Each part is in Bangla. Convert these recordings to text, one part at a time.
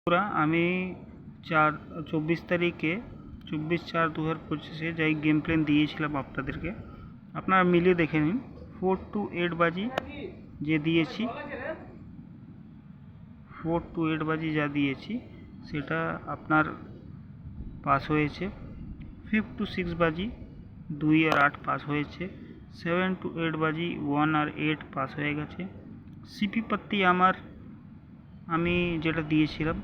বন্ধুরা, আমি 24 তারিখে 24/4/2025 যাই গেম প্ল্যান দিয়েছিলাম আপনাদেরকে। আপনারা মিলিয়ে দেখে নিন। 4 to 8 বাজি যে দিয়েছি, 4 to 8 বাজি যা দিয়েছি সেটা আপনার পাস হয়েছে। 5 to 6 বাজি 2 আর 8 পাস হয়েছে। 7 to 8 বাজি 1 আর 8 পাস হয়ে গেছে। সিপি পাত্তি আমি যেটা দিয়েছিলাম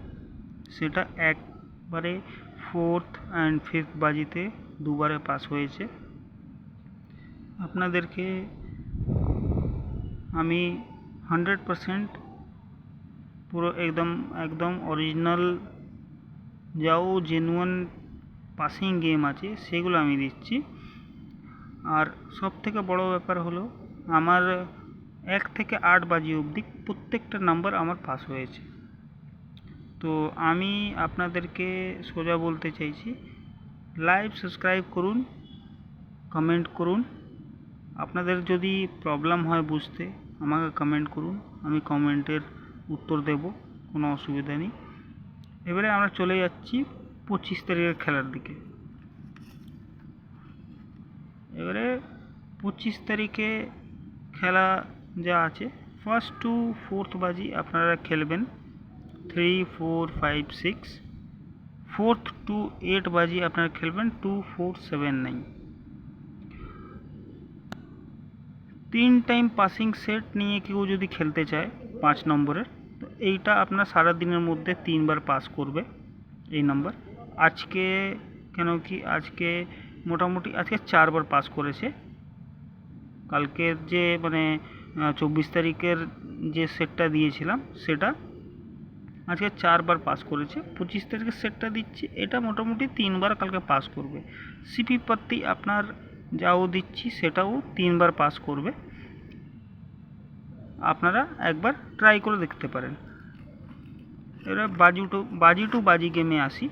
সেটা একবারে 4th and 5th বাজিতে দুবারে পাস হয়েছে। আপনাদেরকে আমি 100% পুরো একদম অরিজিনাল যাও জেনুইন পাসিং গেম আছে সেগুলো আমি দিচ্ছি। আর সব থেকে বড় ব্যাপার হলো আমার 1 থেকে 8 বাজি অবধি প্রত্যেকটা নাম্বার আমার পাস হয়েছে। তো আমি আপনাদেরকে সোজা বলতে চাইছি, লাইভ সাবস্ক্রাইব করুন, কমেন্ট করুন। আপনাদের যদি প্রবলেম হয় বুঝতে আমাকে কমেন্ট করুন, আমি কমেন্টের উত্তর দেব, কোনো অসুবিধা নেই। এবারে আমরা চলে যাচ্ছি 25 তারিখের খেলার দিকে। এবারে 25 তারিখে খেলা যা আছে, 1st to 4th বাজি আপনারা খেলবেন 3, 4, 5, 6। 4th to 8 বাজি আপনারা খেলবেন 2, 4, 7, 9। 3 টাইম পাসিং সেট নিয়ে কেউ যদি খেলতে চায় 5 নম্বরের, তো এইটা আপনার সারা দিনের মধ্যে 3 বার পাস করবে এই নাম্বার। আজকে আজকে মোটামুটি 4 বার পাস করেছে। কালকের যে 24 তারিখের যে সেটটা দিয়েছিলাম সেটা আজকে 4 বার পাস করেছে। 25 তারিখের সেটটা দিচ্ছি, এটা মোটামুটি 3 বার কালকে পাস করবে। সিপি পাত্তি আপনার যাও দিচ্ছি সেটাও 3 বার পাস করবে। আপনারা একবার ট্রাই করে দেখতে পারেন। এবার বাজি টু বাজি গেমে আসি।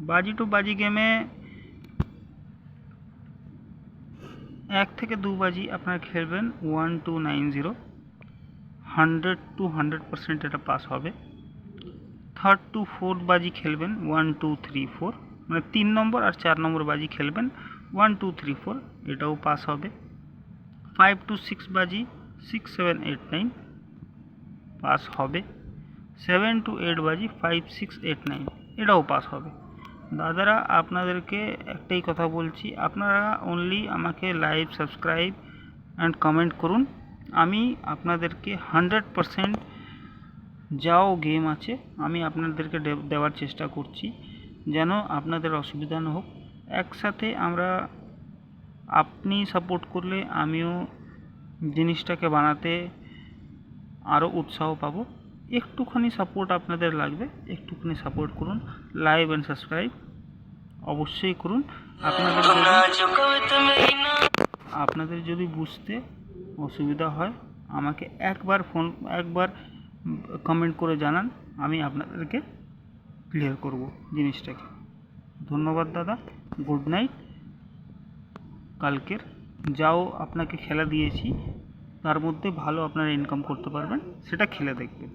বাজি টু বাজি গেমে 1 থেকে 2 বাজি আপনারা খেলবেন 1, 2, 9, 0। 100 to 100% এটা পাস হবে। 3rd to 4th বাজি খেলবেন 1, 2, 3, 4, 3 নম্বর আর 4 নম্বর বাজি খেলবেন 1, 2, 3, 4, এটাও পাস হবে। 5 to 6 বাজি 6, 7, 8, 9 পাস হবে। 7 to 8 বাজি 5, 6, 8, 9 এটাও পাস হবে। দাদারা, আপনাদেরকে একটাই কথা বলছি, আপনারা অনলি আমাকে লাইভ সাবস্ক্রাইব অ্যান্ড কমেন্ট করুন। আমি আপনাদেরকে 100% যাও গেম আছে আমি আপনাদেরকে দেওয়ার চেষ্টা করছি, যেন আপনাদের অসুবিধা না হোক। একসাথে আমরা, আপনি সাপোর্ট করলে আমিও জিনিসটাকে বানাতে আরও উৎসাহ পাবো। একটুখানি সাপোর্ট আপনাদের লাগবে, একটুখানি সাপোর্ট করুন। লাইভ অ্যান্ড সাবস্ক্রাইব অবশ্যই করুন। আপনাদের যদি বুঝতে অসুবিধা হয় আমাকে একবার কমেন্ট করে জানান, আমি আপনাদেরকে ক্লিয়ার করব জিনিসটাকে। ধন্যবাদ দাদা, গুড নাইট। কালকের যাও আপনাকে খেলা দিয়েছি তার মধ্যে ভালো আপনারা ইনকাম করতে পারবেন, সেটা খেলে দেখবেন।